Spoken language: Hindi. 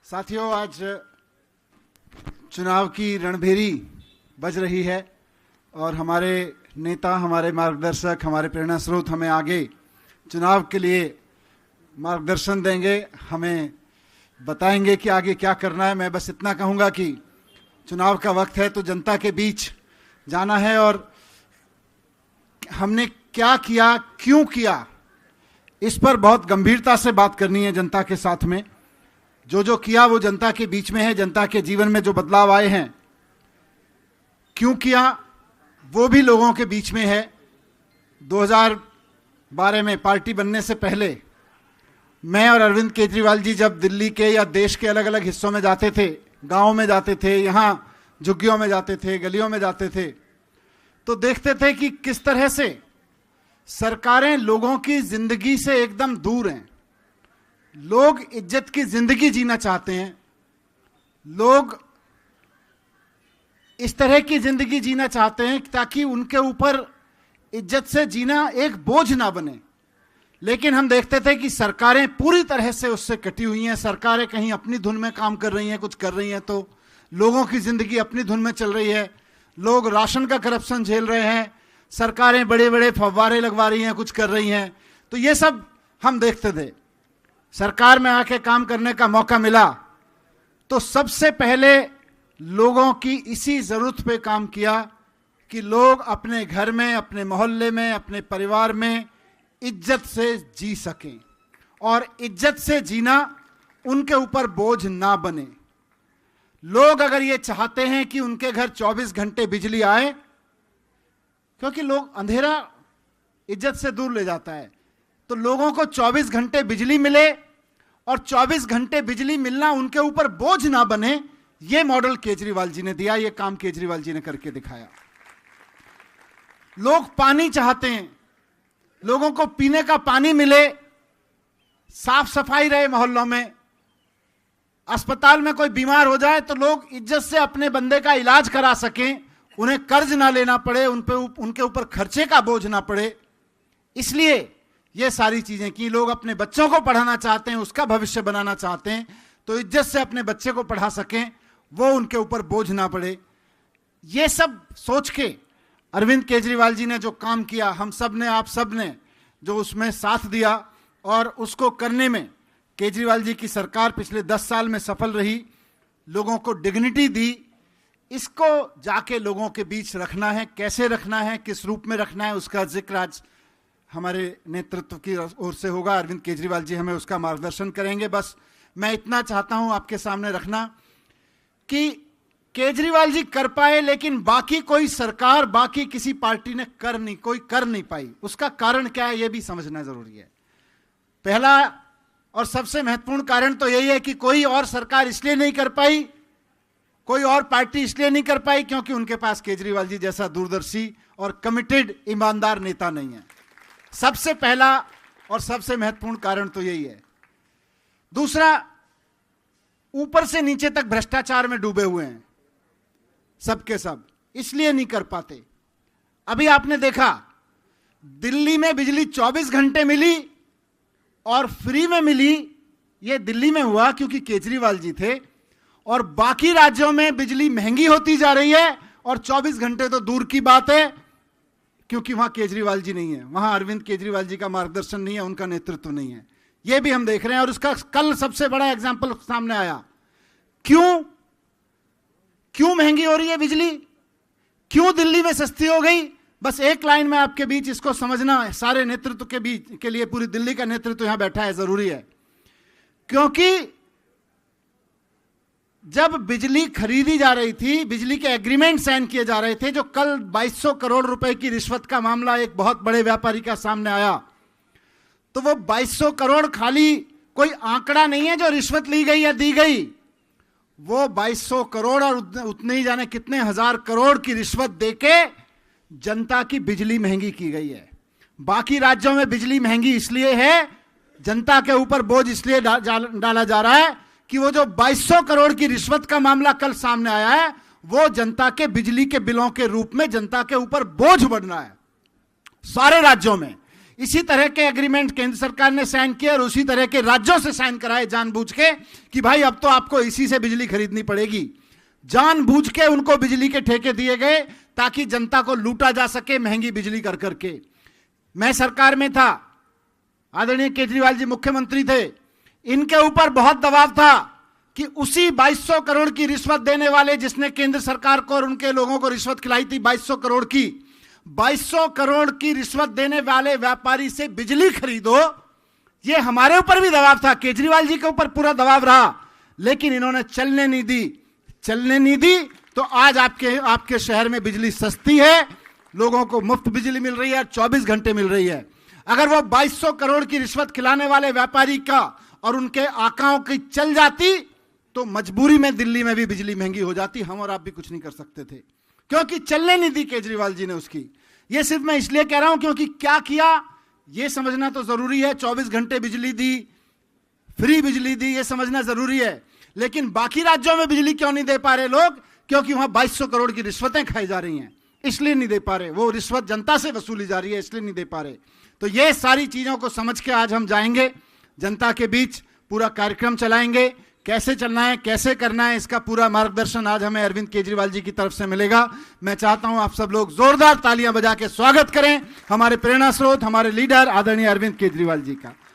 साथियों, आज चुनाव की रणभेरी बज रही है और हमारे नेता, हमारे मार्गदर्शक, हमारे प्रेरणा स्रोत हमें आगे चुनाव के लिए मार्गदर्शन देंगे, हमें बताएंगे कि आगे क्या करना है। मैं बस इतना कहूँगा कि चुनाव का वक्त है तो जनता के बीच जाना है और हमने क्या किया, क्यों किया, इस पर बहुत गंभीरता से बात करनी है जनता के साथ में। जो किया वो जनता के बीच में है, जनता के जीवन में जो बदलाव आए हैं, क्यों किया वो भी लोगों के बीच में है। 2012 में पार्टी बनने से पहले मैं और अरविंद केजरीवाल जी जब दिल्ली के या देश के अलग अलग हिस्सों में जाते थे, गाँव में जाते थे, यहाँ झुग्गियों में जाते थे, गलियों में जाते थे, तो देखते थे कि किस तरह से सरकारें लोगों की जिंदगी से एकदम दूर हैं। लोग इज्जत की जिंदगी जीना चाहते हैं, लोग इस तरह की जिंदगी जीना चाहते हैं ताकि उनके ऊपर इज्जत से जीना एक बोझ ना बने। लेकिन हम देखते थे कि सरकारें पूरी तरह से उससे कटी हुई हैं। सरकारें कहीं अपनी धुन में काम कर रही हैं, कुछ कर रही हैं, तो लोगों की जिंदगी अपनी धुन में चल रही है। लोग राशन का करप्शन झेल रहे हैं, सरकारें बड़े बड़े फव्वारे लगवा रही हैं, कुछ कर रही हैं। तो ये सब हम देखते थे। सरकार में आके काम करने का मौका मिला तो सबसे पहले लोगों की इसी जरूरत पे काम किया कि लोग अपने घर में, अपने मोहल्ले में, अपने परिवार में इज्जत से जी सकें और इज्जत से जीना उनके ऊपर बोझ ना बने। लोग अगर ये चाहते हैं कि उनके घर 24 घंटे बिजली आए, क्योंकि लोग अंधेरा इज्जत से दूर ले जाता है, तो लोगों को 24 घंटे बिजली मिले और 24 घंटे बिजली मिलना उनके ऊपर बोझ ना बने, यह मॉडल केजरीवाल जी ने दिया, यह काम केजरीवाल जी ने करके दिखाया। लोग पानी चाहते हैं, लोगों को पीने का पानी मिले, साफ सफाई रहे मोहल्लों में, अस्पताल में कोई बीमार हो जाए तो लोग इज्जत से अपने बंदे का इलाज करा सकें, उन्हें कर्ज ना लेना पड़े, उनके ऊपर खर्चे का बोझ ना पड़े। इसलिए ये सारी चीजें की। लोग अपने बच्चों को पढ़ाना चाहते हैं, उसका भविष्य बनाना चाहते हैं, तो इज्जत से अपने बच्चे को पढ़ा सकें, वो उनके ऊपर बोझ ना पड़े। ये सब सोच के अरविंद केजरीवाल जी ने जो काम किया, हम सब ने, आप सब ने जो उसमें साथ दिया और उसको करने में केजरीवाल जी की सरकार पिछले 10 साल में सफल रही, लोगों को डिग्निटी दी। इसको जाके लोगों के बीच रखना है, कैसे रखना है, किस रूप में रखना है, उसका जिक्र आज हमारे नेतृत्व की ओर से होगा। अरविंद केजरीवाल जी हमें उसका मार्गदर्शन करेंगे। बस मैं इतना चाहता हूं आपके सामने रखना कि केजरीवाल जी कर पाए, लेकिन बाकी कोई सरकार, बाकी किसी पार्टी ने कर नहीं पाई। उसका कारण क्या है, यह भी समझना जरूरी है। पहला और सबसे महत्वपूर्ण कारण तो यही है कि कोई और सरकार इसलिए नहीं कर पाई, कोई और पार्टी इसलिए नहीं कर पाई क्योंकि उनके पास केजरीवाल जी जैसा दूरदर्शी और कमिटेड, ईमानदार नेता नहीं है। सबसे पहला और सबसे महत्वपूर्ण कारण तो यही है। दूसरा, ऊपर से नीचे तक भ्रष्टाचार में डूबे हुए हैं सबके सब, इसलिए नहीं कर पाते। अभी आपने देखा दिल्ली में बिजली 24 घंटे मिली और फ्री में मिली। यह दिल्ली में हुआ क्योंकि केजरीवाल जी थे, और बाकी राज्यों में बिजली महंगी होती जा रही है और 24 घंटे तो दूर की बात है क्योंकि वहां केजरीवाल जी नहीं है, वहां अरविंद केजरीवाल जी का मार्गदर्शन नहीं है, उनका नेतृत्व नहीं है। यह भी हम देख रहे हैं और उसका कल सबसे बड़ा एग्जाम्पल सामने आया। क्यों महंगी हो रही है बिजली, क्यों दिल्ली में सस्ती हो गई? बस एक लाइन में आपके बीच इसको समझना है, सारे नेतृत्व के बीच के लिए, पूरी दिल्ली का नेतृत्व यहां बैठा है, जरूरी है। क्योंकि जब बिजली खरीदी जा रही थी, बिजली के एग्रीमेंट साइन किए जा रहे थे, जो कल 2200 करोड़ रुपए की रिश्वत का मामला एक बहुत बड़े व्यापारी का सामने आया, तो वो 2200 करोड़ खाली कोई आंकड़ा नहीं है जो रिश्वत ली गई या दी गई। वो 2200 करोड़ और उतने ही जाने कितने हजार करोड़ की रिश्वत देके जनता की बिजली महंगी की गई है। बाकी राज्यों में बिजली महंगी इसलिए है, जनता के ऊपर बोझ इसलिए डाला जा रहा है कि वो जो 2200 करोड़ की रिश्वत का मामला कल सामने आया है, वो जनता के बिजली के बिलों के रूप में जनता के ऊपर बोझ बढ़ना है सारे राज्यों में। इसी तरह के एग्रीमेंट केंद्र सरकार ने साइन किए और उसी तरह के राज्यों से साइन कराए जानबूझ के कि भाई अब तो आपको इसी से बिजली खरीदनी पड़ेगी। जानबूझ के उनको बिजली के ठेके दिए गए ताकि जनता को लूटा जा सके महंगी बिजली कर करके। मैं सरकार में था, आदरणीय केजरीवाल जी मुख्यमंत्री थे, इनके ऊपर बहुत दबाव था कि उसी 2200 करोड़ की रिश्वत देने वाले जिसने केंद्र सरकार को और उनके लोगों को रिश्वत खिलाई थी 2200 करोड़ की, 2200 करोड़ की रिश्वत देने वाले व्यापारी से बिजली खरीदो। ये हमारे ऊपर भी दबाव था, केजरीवाल जी के ऊपर पूरा दबाव रहा, लेकिन इन्होंने चलने नहीं दी। तो आज आपके शहर में बिजली सस्ती है, लोगों को मुफ्त बिजली मिल रही है, 24 घंटे मिल रही है। अगर वो 2200 करोड़ की रिश्वत खिलाने वाले व्यापारी का और उनके आकाओं की चल जाती तो मजबूरी में दिल्ली में भी बिजली महंगी हो जाती, हम और आप भी कुछ नहीं कर सकते थे, क्योंकि चलने नहीं दी केजरीवाल जी ने उसकी। ये सिर्फ मैं इसलिए कह रहा हूं क्योंकि क्या किया ये समझना तो जरूरी है। 24 घंटे बिजली दी, फ्री बिजली दी, ये समझना जरूरी है, लेकिन बाकी राज्यों में बिजली क्यों नहीं दे पा रहे लोग? क्योंकि वहां 2200 करोड़ की रिश्वतें खाई जा रही हैं, इसलिए नहीं दे पा रहे। वो रिश्वत जनता से वसूली जा रही है, इसलिए नहीं दे पा रहे। तो ये सारी चीजों को समझ के आज हम जाएंगे जनता के बीच, पूरा कार्यक्रम चलाएंगे। कैसे चलना है, कैसे करना है, इसका पूरा मार्गदर्शन आज हमें अरविंद केजरीवाल जी की तरफ से मिलेगा। मैं चाहता हूं आप सब लोग जोरदार तालियां बजा के स्वागत करें हमारे प्रेरणा स्रोत, हमारे लीडर आदरणीय अरविंद केजरीवाल जी का।